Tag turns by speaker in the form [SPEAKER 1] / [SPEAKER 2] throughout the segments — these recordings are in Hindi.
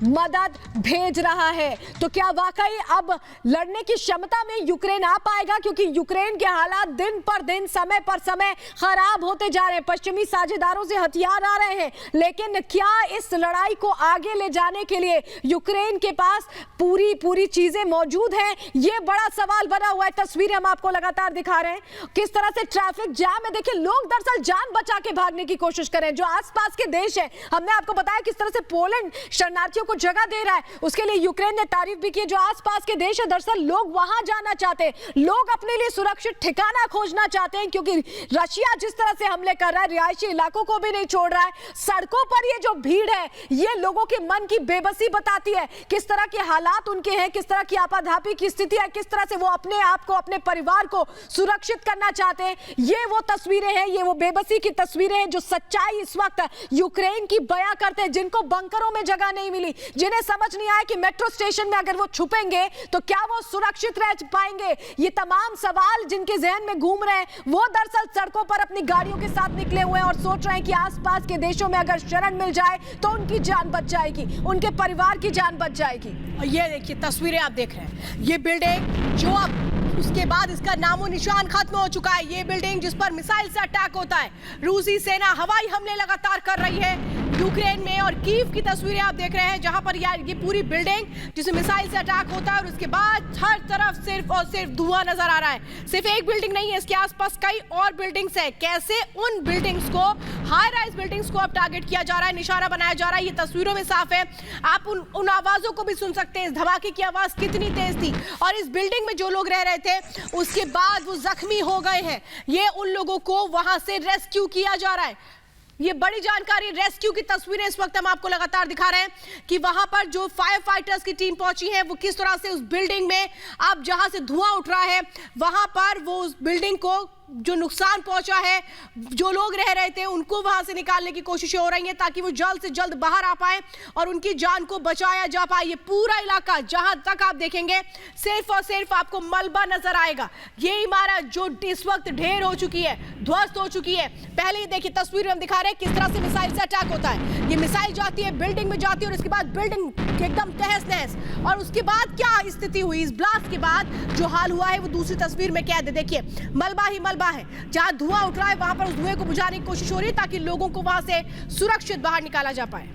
[SPEAKER 1] मदद भेज रहा है। तो क्या वाकई अब लड़ने की क्षमता में यूक्रेन आ पाएगा? क्योंकि यूक्रेन के हालात दिन पर दिन, समय पर समय खराब होते जा रहे हैं। पश्चिमी साझेदारों से हथियार आ रहे हैं, लेकिन क्या इस लड़ाई को आगे ले जाने के लिए यूक्रेन के पास पूरी चीजें मौजूद हैं? ये बड़ा सवाल बना हुआ है। तस्वीरें हम आपको लगातार दिखा रहे हैं किस तरह से ट्रैफिक जैम है। देखिए, लोग दरअसल जान बचा के भागने की कोशिश कर रहे हैं। जो आसपास के देश है, हमने आपको बताया किस तरह से पोलैंड शरणार्थियों को जगह दे रहा है, उसके लिए यूक्रेन ने तारीफ भी की। जो आसपास के देश है, दरअसल लोग वहां जाना चाहते हैं, लोग अपने लिए सुरक्षित ठिकाना खोजना चाहते हैं, क्योंकि रशिया जिस तरह से हमले कर रहा है, रिहायशी इलाकों को भी नहीं छोड़ रहा है। सड़कों पर ये जो भीड़ है, ये लोगों के मन की बेबसी बताती है, किस तरह के हालात उनके हैं, किस तरह की आपाधापी की स्थिति है, किस तरह से वो अपने आप को, अपने परिवार को सुरक्षित करना चाहते हैं। ये वो तस्वीरें हैं, ये वो बेबसी की तस्वीरें हैं जो सच्चाई इस वक्त यूक्रेन की बयां करते हैं, जिनको बंकरों में जगह नहीं मिली, जिन्हें समझ नहीं आया कि मेट्रो स्टेशन में अगर वो छुपेंगे तो क्या वो सुरक्षित रह पाएंगे। ये तमाम सवाल जिनके जहन में घूम रहे हैं, वो दरअसल सड़कों पर अपनी गाड़ियों के साथ निकले हुए हैं और सोच रहे हैं कि आसपास के देशों में अगर शरण मिल जाए तो उनकी जान बच जाएगी, उनके परिवार की जान बच जाएगी।
[SPEAKER 2] ये देखिए तस्वीरें आप देख रहे हैं, ये बिल्डिंग जो अब उसके बाद इसका नामो निशान खत्म हो चुका है। ये बिल्डिंग जिस पर मिसाइल से अटैक होता है, रूसी सेना हवाई हमले लगातार कर रही है यूक्रेन में। और कीव की तस्वीरें आप देख रहे हैं, जहां पर ये पूरी बिल्डिंग जिसमें मिसाइल से अटैक होता है और उसके बाद हर तरफ सिर्फ और सिर्फ धुआं नजर आ रहा है। सिर्फ एक बिल्डिंग नहीं है, इसके आसपास कई और बिल्डिंग्स है। कैसे उन बिल्डिंग्स को, हाई राइज बिल्डिंग्स को अब टारगेट किया जा रहा है, निशाना बनाया जा रहा है, ये तस्वीरों में साफ है। आप उन आवाजों को भी सुन सकते हैं, इस धमाके की आवाज कितनी तेज थी। और इस बिल्डिंग में जो लोग रह रहे थे, उसके बाद वो जख्मी हो गए हैं। ये उन लोगों को वहां से रेस्क्यू किया जा रहा है। ये बड़ी जानकारी, रेस्क्यू की तस्वीरें इस वक्त हम आपको लगातार दिखा रहे हैं कि वहां पर जो फायर फाइटर्स की टीम पहुंची है, वो किस तरह से उस बिल्डिंग में, अब जहां से धुआं उठ रहा है, वहां पर वो उस बिल्डिंग को जो नुकसान पहुंचा है, जो लोग रह रहे थे, उनको वहां से निकालने की कोशिशें हो रही हैं ताकि वो जल्द से जल्द बाहर आ पाए और उनकी जान को बचाया जा पाए। ये पूरा इलाका, जहां तक आप देखेंगे, सिर्फ और सिर्फ आपको मलबा नजर आएगा। ये इमारत जो इस वक्त ढेर हो चुकी है, ध्वस्त हो चुकी है। पहले ही देखिए तस्वीर हम दिखा रहे हैं किस तरह से मिसाइल से अटैक होता है। ये मिसाइल जाती है, बिल्डिंग में जाती है और उसके बाद बिल्डिंग एकदम तहस नहस। और उसके बाद क्या स्थिति हुई, इस ब्लास्ट के बाद जो हाल हुआ है, वो दूसरी तस्वीर में कैद है। देखिए, मलबा ही मलबा है। जहां धुआं उठ रहा है, वहां पर उस धुएं को बुझाने की कोशिश हो रही है ताकि लोगों को वहां से सुरक्षित बाहर निकाला जा पाए।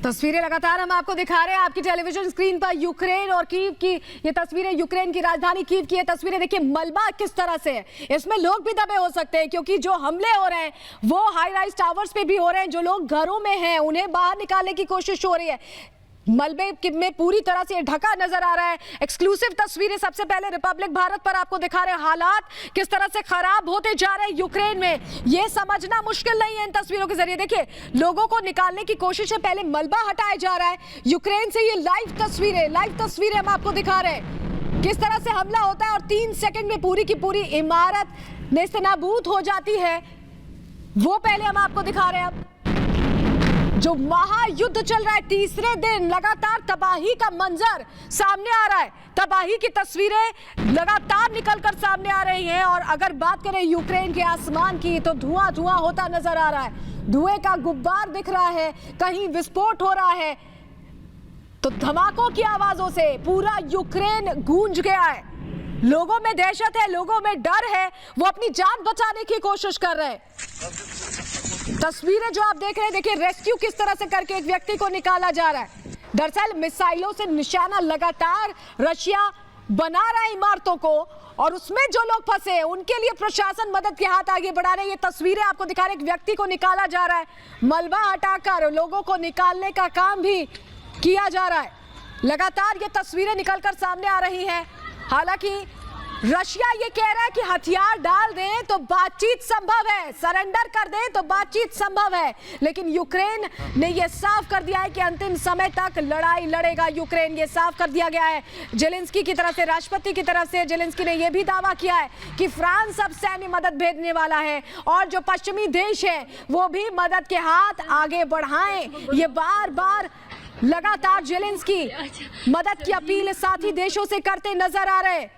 [SPEAKER 1] तस्वीरें लगातार हम आपको दिखा रहे हैं आपकी टेलीविजन स्क्रीन पर। यूक्रेन और कीव की ये तस्वीरें, यूक्रेन की राजधानी कीव की ये तस्वीरें। देखिए मलबा किस तरह से है, इसमें लोग भी दबे हो सकते हैं, क्योंकि जो हमले हो रहे हैं वो हाई राइज टावर्स पे भी हो रहे हैं। जो लोग घरों में हैं, उन्हें बाहर निकालने की कोशिश हो रही है। मलबे में पूरी तरह से ढका नजर आ रहा है। एक्सक्लूसिव तस्वीरें सबसे पहले रिपब्लिक भारत पर आपको दिखा रहे हैं। हालात किस तरह से खराब होते जा रहे हैं यूक्रेन में, यह समझना मुश्किल नहीं है इन तस्वीरों के जरिए। देखिए, लोगों को निकालने की कोशिश है, पहले मलबा हटाया जा रहा है यूक्रेन से। ये लाइव तस्वीरें हम आपको दिखा रहे हैं किस तरह से हमला होता है और 3 सेकंड में पूरी की पूरी इमारत नेस्तनाबूद हो जाती है। वो पहले हम आपको दिखा रहे हैं। अब जो महायुद्ध चल रहा है, तीसरे दिन लगातार तबाही का मंजर सामने आ रहा है। तबाही की तस्वीरें लगातार निकलकर सामने आ रही हैं। और अगर बात करें यूक्रेन के आसमान की, तो धुआं होता नजर आ रहा है। धुएं का गुब्बार दिख रहा है, कहीं विस्फोट हो रहा है, तो धमाकों की आवाजों से पूरा यूक्रेन गूंज गया है। लोगों में दहशत है, लोगों में डर है, वो अपनी जान बचाने की कोशिश कर रहे हैं। तस्वीरें जो आप देख रहे हैं, देखिए रेस्क्यू किस तरह से करके एक व्यक्ति को निकाला जा रहा है। दरअसल मिसाइलों से निशाना लगातार रशिया बना रहा है इमारतों को, और उसमें जो लोग फंसे हैं उनके लिए प्रशासन मदद के हाथ आगे बढ़ा रहे हैं। ये तस्वीरें आपको दिखा रहे हैं, एक व्यक्ति को निकाला जा रहा है, मलबा हटाकर लोगों को निकालने का काम भी किया जा रहा है। लगातार ये तस्वीरें निकलकर सामने आ रही हैं। हालांकि रशिया ये कह रहा है कि हथियार डाल दें तो बातचीत संभव है, सरेंडर कर दें तो बातचीत संभव है, लेकिन यूक्रेन ने यह साफ कर दिया है कि अंतिम समय तक लड़ाई लड़ेगा यूक्रेन। ये साफ कर दिया गया है जेलेंस्की की तरफ से, राष्ट्रपति की तरफ से। जेलेंस्की ने यह भी दावा किया है कि फ्रांस अब सैन्य मदद भेजने वाला है और जो पश्चिमी देश है वो भी मदद के हाथ आगे बढ़ाएं। ये बार बार लगातार जेलेंस्की मदद की अपील साथी देशों से करते नजर आ रहे हैं।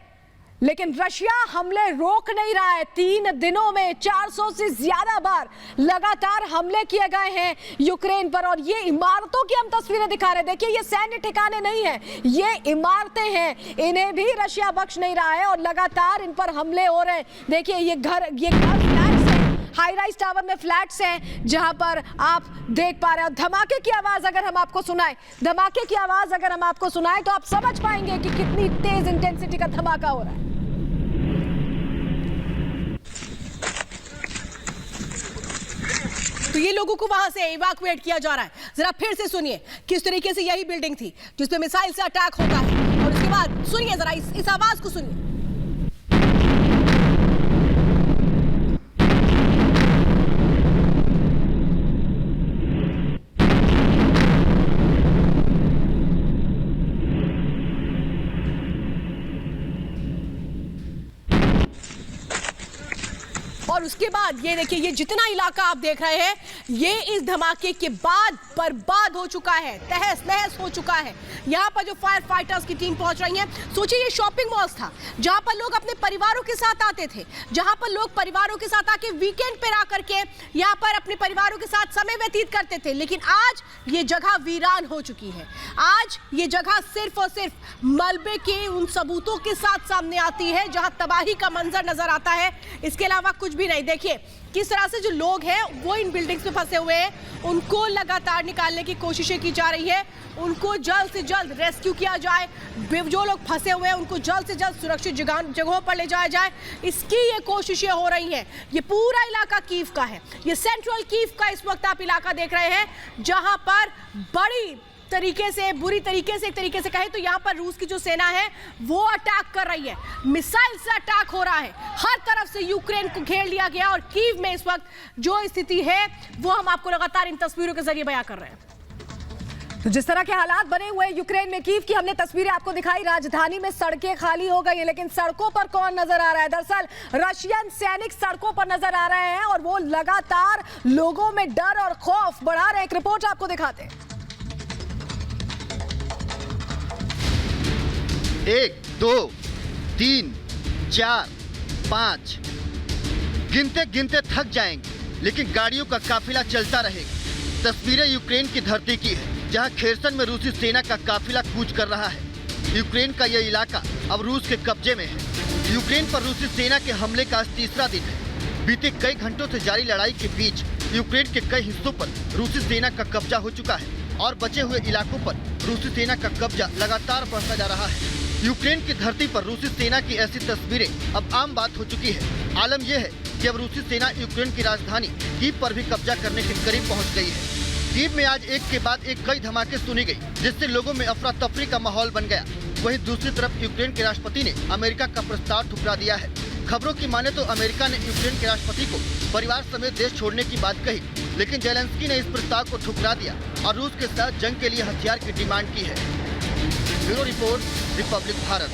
[SPEAKER 1] लेकिन रशिया हमले रोक नहीं रहा है। 3 दिनों में 400 से ज्यादा बार लगातार हमले किए गए हैं यूक्रेन पर। और ये इमारतों की हम तस्वीरें दिखा रहे हैं। देखिए, ये सैन्य ठिकाने नहीं है, ये इमारतें हैं। इन्हें भी रशिया बख्श नहीं रहा है और लगातार इन पर हमले हो रहे हैं। देखिए, ये घर फ्लैट्स हैं, हाई राइज टावर में फ्लैट्स हैं, जहां पर आप देख पा रहे हैं। धमाके की आवाज अगर हम आपको सुनाएं, तो आप समझ पाएंगे कि कितनी तेज इंटेंसिटी का धमाका हो रहा है।
[SPEAKER 2] तो ये लोगों को वहां से इवैक्यूएट किया जा रहा है। जरा फिर से सुनिए किस तरीके से यही बिल्डिंग थी जिसपे मिसाइल से अटैक होता है, और उसके बाद सुनिए जरा इस आवाज को सुनिए। और उसके बाद ये देखिए, ये जितना इलाका आप देख रहे हैं, ये इस धमाके के बाद बर्बाद हो चुका है, तहस नहस हो चुका है। यहाँ पर जो फायर फाइटर्स की टीम पहुंच रही है, सोचिए ये शॉपिंग मॉल्स था जहां पर लोग अपने परिवारों के साथ आते थे, जहां पर लोग परिवारों के साथ आके वीकेंड पर आकर के यहाँ पर अपने परिवारों के साथ समय व्यतीत करते थे। लेकिन आज ये जगह वीरान हो चुकी है। आज ये जगह सिर्फ और सिर्फ मलबे के उन सबूतों के साथ सामने आती है जहां तबाही का मंजर नजर आता है। इसके अलावा कुछ भी नहीं। देखिए किस तरह से जो लोग हैं वो इन बिल्डिंग्स में फंसे हुए हैं, उनको लगातार निकालने की कोशिशें की जा रही है। उनको जल्द से जल्द रेस्क्यू किया जाए। जो लोग फंसे हुए हैं उनको जल्द से जल्द सुरक्षित जगहों पर ले जाया जाए, इसकी ये कोशिशें हो रही हैं। ये पूरा इलाका कीव का है, ये सेंट्रल कीव का इस वक्त आप इलाका देख रहे हैं, जहां पर बड़ी तरीके से, बुरी तरीके से, एक तरीके से कहे तो यहाँ पर रूस की जो सेना है वो अटैक कर रही है। मिसाइल से अटैक हो रहा है, हर तरफ से यूक्रेन को घेर लिया गया। और कीव में इस वक्त जो स्थिति है वो हम आपको लगातार इन तस्वीरों के जरिए बयां कर रहे हैं।
[SPEAKER 1] तो जिस तरह के हालात बने हुए यूक्रेन में, कीव की हमने तस्वीरें आपको दिखाई। राजधानी में सड़कें खाली हो गई हैं, लेकिन सड़कों पर कौन नजर आ रहा है? दरअसल रशियन सैनिक सड़कों पर नजर आ रहे हैं और वो लगातार लोगों में डर और खौफ बढ़ा रहे हैं। एक रिपोर्ट आपको दिखाते हैं।
[SPEAKER 3] 1 2 3 4 5 गिनते गिनते थक जाएंगे, लेकिन गाड़ियों का काफिला चलता रहेगा। तस्वीरें यूक्रेन की धरती की है, जहां खेरसन में रूसी सेना का काफिला कूच कर रहा है। यूक्रेन का यह इलाका अब रूस के कब्जे में है। यूक्रेन पर रूसी सेना के हमले का आज तीसरा दिन है। बीते कई घंटों से जारी लड़ाई के बीच यूक्रेन के कई हिस्सों पर रूसी सेना का कब्जा हो चुका है और बचे हुए इलाकों पर रूसी सेना का कब्जा लगातार बढ़ता जा रहा है। यूक्रेन की धरती पर रूसी सेना की ऐसी तस्वीरें अब आम बात हो चुकी है। आलम यह है कि अब रूसी सेना यूक्रेन की राजधानी कीव पर भी कब्जा करने के करीब पहुंच गई है। कीव में आज एक के बाद एक कई धमाके सुनी गई, जिससे लोगों में अफरा तफरी का माहौल बन गया। वहीं दूसरी तरफ यूक्रेन के राष्ट्रपति ने अमेरिका का प्रस्ताव ठुकरा दिया है। खबरों की माने तो अमेरिका ने यूक्रेन के राष्ट्रपति को परिवार समेत देश छोड़ने की बात कही, लेकिन जेलेंस्की ने इस प्रस्ताव को ठुकरा दिया और रूस के साथ जंग के लिए हथियार की डिमांड की है। Bureau report, Republic Bharat.